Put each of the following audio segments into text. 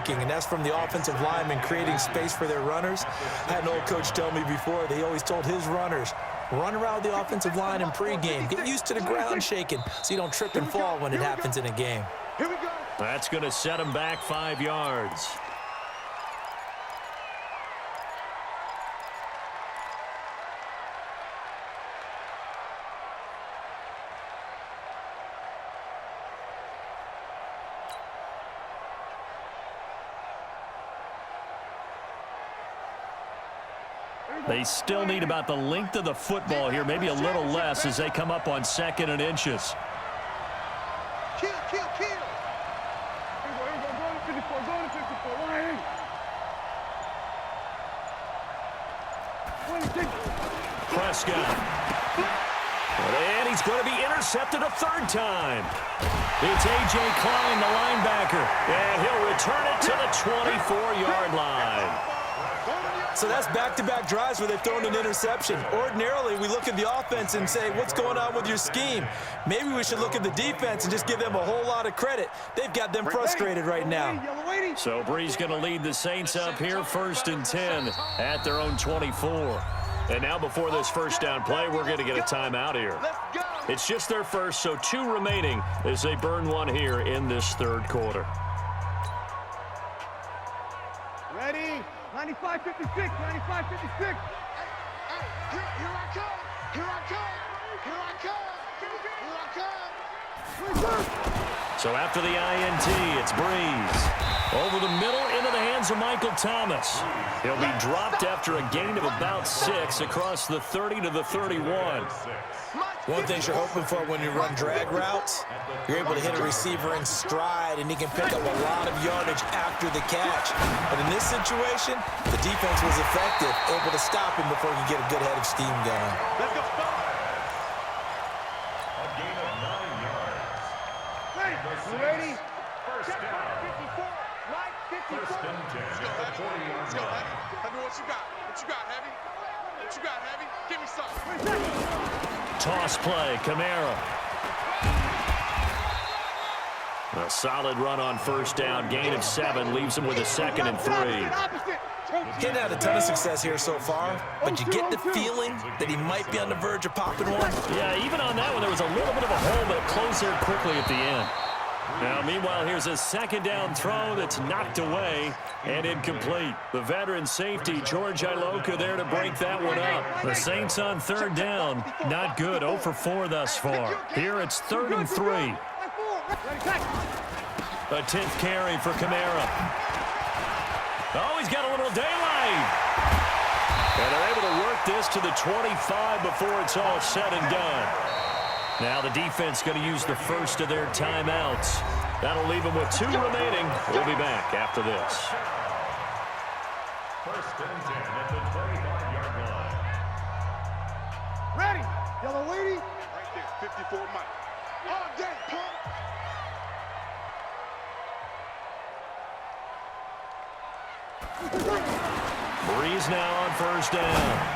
working, and that's from the offensive linemen creating space for their runners. I had an old coach tell me before, they always told his runners, run around the offensive line in pregame. Get used to the ground shaking so you don't trip and fall when it happens in a game. Here we go. That's going to set him back 5 yards. They still need about the length of the football here, maybe a little less as they come up on 2nd and inches. Kill. Here we go. Go to 54. Go to 54. Prescott. And he's going to be intercepted a 3rd time. It's A.J. Klein, the linebacker. And he'll return it to the 24-yard line. So that's back-to-back drives where they've thrown an interception. Ordinarily, we look at the offense and say, what's going on with your scheme? Maybe we should look at the defense and just give them a whole lot of credit. They've got them frustrated right now. So Bree's going to lead the Saints up here 1st and 10 at their own 24. And now before this first down play, we're going to get a timeout here. It's just their first, so 2 remaining as they burn one here in this 3rd quarter. Ready? 95-56. 95-56. Here I come. So after the INT, it's Breeze. Over the middle into the hands of Michael Thomas. He'll be dropped after a gain of about 6 across the 30 to the 31. One thing you're hoping for when you run drag routes, you're able to hit a receiver in stride, and he can pick up a lot of yardage after the catch. But in this situation, the defense was effective, able to stop him before he could get a good head of steam going. Let's go. A gain of 9 yards. Ready? First down. 54. Right 54. First and 10 at the 40-yard Let's go, line. Heavy. Tell me what you got. What you got, Heavy? What you got, Heavy? Give me something. Toss play, Kamara. A solid run on first down. Gain of 7 leaves him with a 2nd and 3. He hadn't had a ton of success here so far, but you get the feeling that he might be on the verge of popping one. Yeah, even on that one, there was a little bit of a hole, but it closed there quickly at the end. Now, meanwhile, here's a 2nd down throw that's knocked away and incomplete. The veteran safety, George Iloka, there to break that one up. The Saints on 3rd down, not good, 0 for 4 thus far. Here it's 3rd and 3. A 10th carry for Kamara. Oh, he's got a little daylight. And they're able to work this to the 25 before it's all said and done. Now the defense going to use the first of their timeouts. That'll leave them with 2 remaining. We'll be back after this. First and 10 at the 25-yard line. Ready? Yellow lady. Right there, 54 Mike. All day, pump. Breeze now on first down.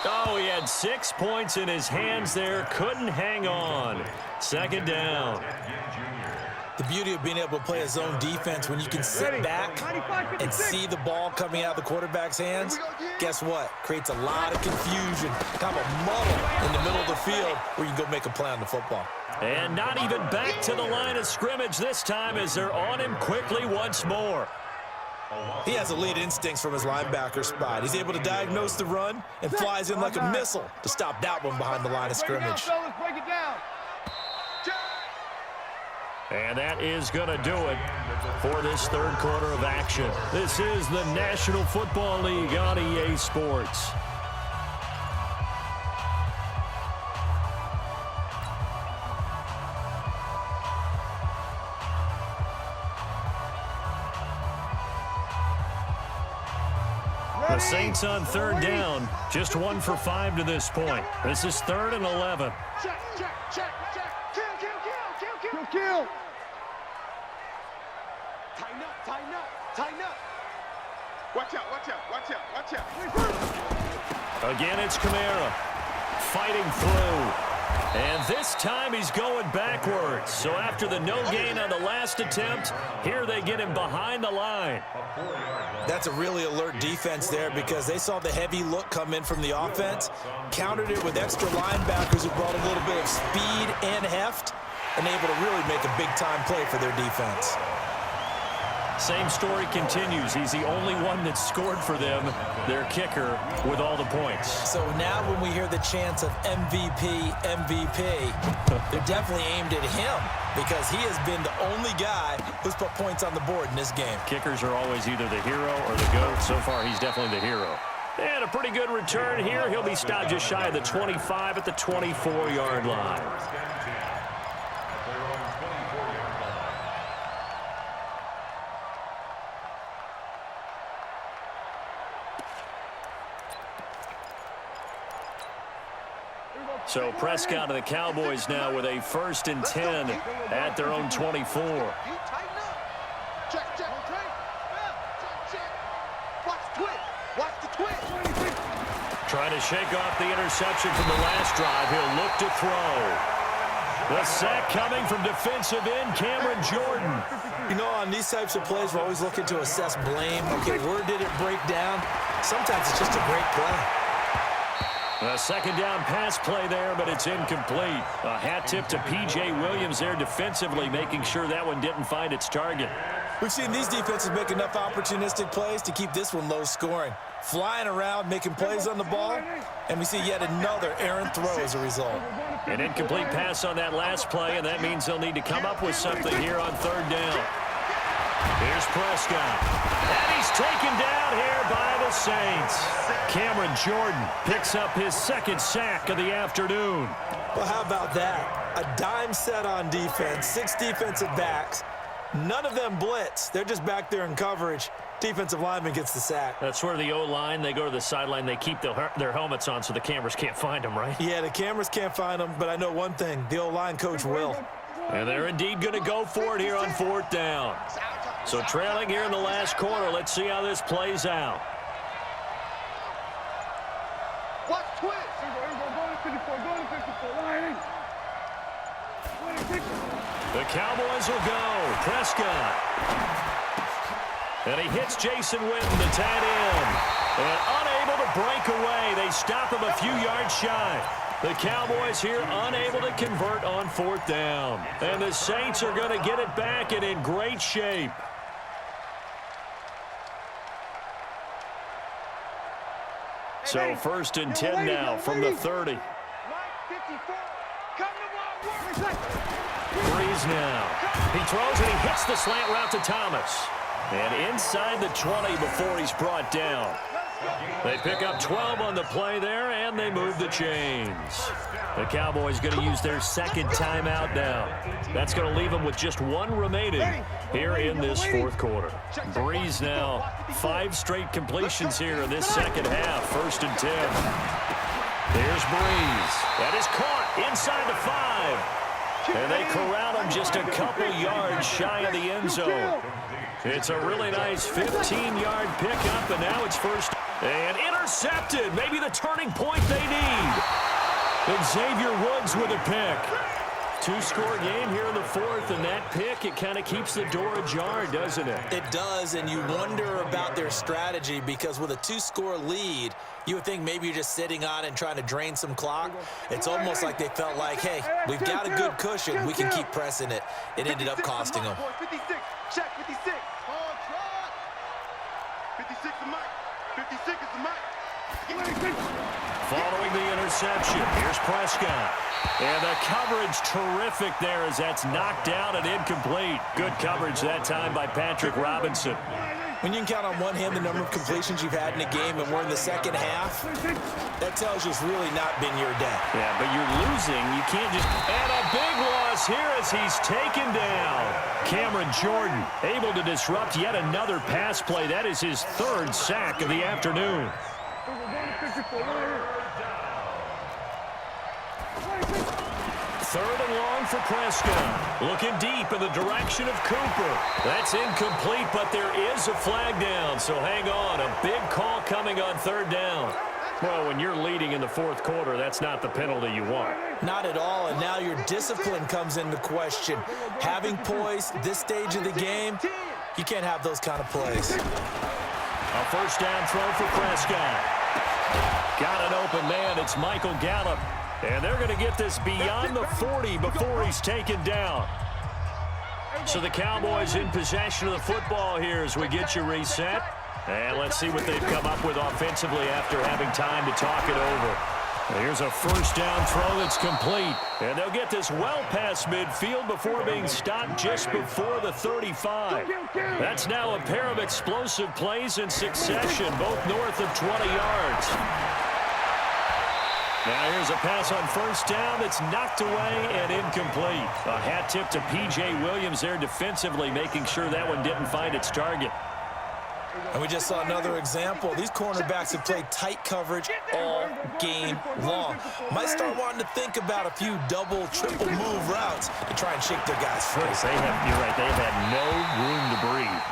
Oh, he had 6 points in his hands there. Couldn't hang on. 2nd down. The beauty of being able to play a zone defense when you can sit back and see the ball coming out of the quarterback's hands, guess what? Creates a lot of confusion, kind of a muddle in the middle of the field where you can go make a play on the football. And not even back to the line of scrimmage this time as they're on him quickly once more. He has elite instincts from his linebacker spot. He's able to diagnose the run and flies in like a missile to stop that one behind the line of scrimmage. Break it down. And that is going to do it for this 3rd quarter of action. This is the National Football League on EA Sports. The Saints on 3rd down, just 1 for 5 to this point. This is 3rd and 11. Check. Kill. Tighten up. Watch out. Again, it's Kamara fighting through. And this time he's going backwards. So after the no gain on the last attempt, here they get him behind the line. That's a really alert defense there because they saw the heavy look come in from the offense, countered it with extra linebackers who brought a little bit of speed and heft, and able to really make a big-time play for their defense. Same story continues. He's the only one that scored for them, their kicker, with all the points. So now when we hear the chants of MVP, MVP, they're definitely aimed at him because he has been the only guy who's put points on the board in this game. Kickers are always either the hero or the GOAT. So far, he's definitely the hero. And a pretty good return here. He'll be stopped just shy of the 25 at the 24-yard line. So Prescott and the Cowboys now with a 1st and 10 at their own 24. Check, check. Watch the twist. Watch the twist. Trying to shake off the interception from the last drive. He'll look to throw. The sack coming from defensive end Cameron Jordan. You know, on these types of plays, we're always looking to assess blame. Okay, where did it break down? Sometimes it's just a great play. A 2nd down pass play there, but it's incomplete. A hat tip to P.J. Williams there defensively, making sure that one didn't find its target. We've seen these defenses make enough opportunistic plays to keep this one low scoring. Flying around, making plays on the ball, and we see yet another errant throw as a result. An incomplete pass on that last play, and that means they'll need to come up with something here on 3rd down. Here's Prescott. And he's taken down here by the Saints. Cameron Jordan picks up his 2nd sack of the afternoon. Well, how about that? A dime set on defense, 6 defensive backs. None of them blitz. They're just back there in coverage. Defensive lineman gets the sack. That's where the O-line, they go to the sideline, they keep their helmets on so the cameras can't find them, right? Yeah, the cameras can't find them, but I know one thing. The O-line coach will. And they're indeed going to go for it here on 4th down. So trailing here in the last quarter. Let's see how this plays out. Watch twist. The Cowboys will go. Prescott. And he hits Jason Witten, the tight end. And unable to break away. They stop him a few yards shy. The Cowboys here unable to convert on 4th down. And the Saints are going to get it back and in great shape. So 1st and 10 now from the 30. Breeze now. He throws and he hits the slant route to Thomas. And inside the 20 before he's brought down. They pick up 12 on the play there, and they move the chains. The Cowboys going to use their 2nd timeout now. That's going to leave them with just 1 remaining here in this 4th quarter. Breeze now, 5 straight completions here in this 2nd half. 1st and 10. There's Breeze. That is caught inside the 5. And they corral him just a couple yards shy of the end zone. It's a really nice 15-yard pickup, and now it's 1st. And intercepted. Maybe the turning point they need. And Xavier Woods with a pick. 2-score game here in the 4th, and that pick, it kind of keeps the door ajar, doesn't it? It does, and you wonder about their strategy because with a 2-score lead, you would think maybe you're just sitting on and trying to drain some clock. It's almost like they felt like, hey, we've got a good cushion. We can keep pressing it. It ended up costing them. 56. Check 56. 56 is Mike. 56 is the Mike. Following the interception, here's Prescott. And the coverage terrific there as that's knocked down and incomplete. Good coverage that time by Patrick Robinson. When you can count on one hand the number of completions you've had in a game and we're in the 2nd half, that tells you it's really not been your day. Yeah, but you're losing. You can't just... And a big loss here as he's taken down. Cameron Jordan able to disrupt yet another pass play. That is his 3rd sack of the afternoon. 3rd and long for Prescott. Looking deep in the direction of Cooper. That's incomplete, but there is a flag down, so hang on. A big call coming on 3rd down. Well, when you're leading in the fourth quarter, that's not the penalty you want. Not at all, and now your discipline comes into question. Having poise this stage of the game, you can't have those kind of plays. A first down throw for Prescott. Got an open man. It's Michael Gallup. And they're going to get this beyond the 40 before he's taken down. So the Cowboys in possession of the football here as we get you reset. And let's see what they've come up with offensively after having time to talk it over. Here's a first down throw that's complete. And they'll get this well past midfield before being stopped just before the 35. That's now a pair of explosive plays in succession, both north of 20 yards. Now here's a pass on first down that's knocked away and incomplete. A hat tip to P.J. Williams there defensively, making sure that one didn't find its target. And we just saw another example. These cornerbacks have played tight coverage all game long. Might start wanting to think about a few double, triple move routes to try and shake their guys free. You're right, they've had no room to breathe.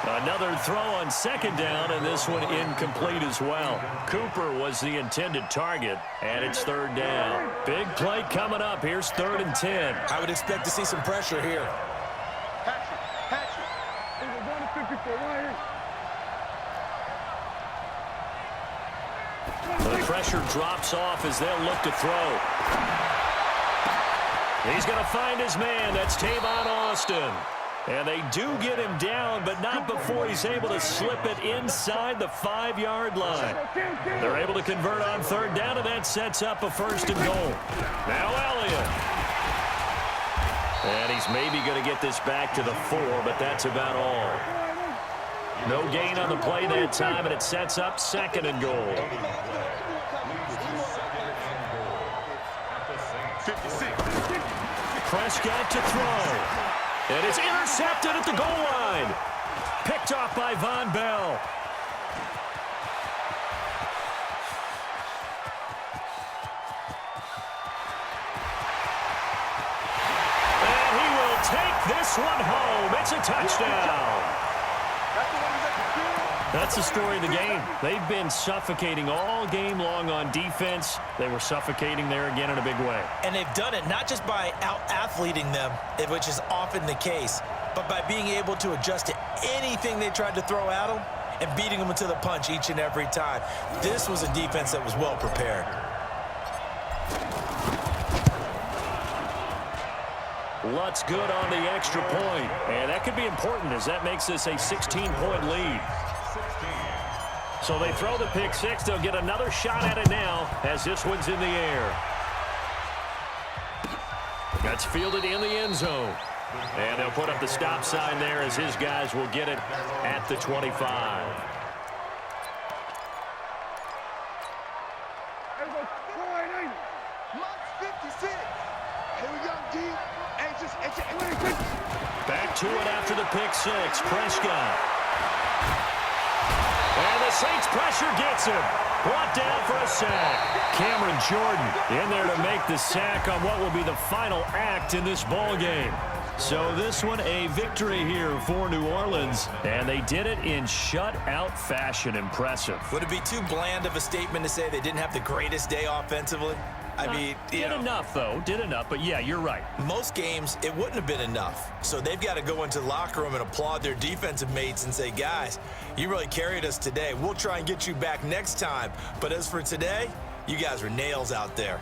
Another throw on second down, and this one incomplete as well. Cooper was the intended target, and it's third down. Big play coming up. Here's 3rd and 10. I would expect to see some pressure here. The pressure drops off as they'll look to throw. He's going to find his man. That's Tavon Austin. And they do get him down, but not before he's able to slip it inside the 5-yard line. They're able to convert on third down, and that sets up a 1st and goal. Now Elliott. And he's maybe going to get this back to the 4, but that's about all. No gain on the play that time, and it sets up 2nd and goal. 56. Prescott to throw. And it's intercepted at the goal line. Picked off by Von Bell. And he will take this one home. It's a touchdown. That's the story of the game. They've been suffocating all game long on defense. They were suffocating there again in a big way. And they've done it not just by out-athleting them, which is often the case, but by being able to adjust to anything they tried to throw at them and beating them to the punch each and every time. This was a defense that was well prepared. Lutz good on the extra point. And that could be important as that makes this a 16-point lead. So they throw the pick six. They'll get another shot at it now as this one's in the air. That's fielded in the end zone. And they'll put up the stop sign there as his guys will get it at the 25. Back to it after the pick six. Prescott. And the Saints pressure gets him. Brought down for a sack. Cameron Jordan in there to make the sack on what will be the final act in this ball game. So this one a victory here for New Orleans, and they did it in shutout fashion. Impressive. Would it be too bland of a statement to say they didn't have the greatest day offensively? I mean, did enough, though. Did enough, but yeah, you're right. Most games, it wouldn't have been enough. So they've got to go into the locker room and applaud their defensive mates and say, guys, you really carried us today. We'll try and get you back next time. But as for today, you guys were nails out there.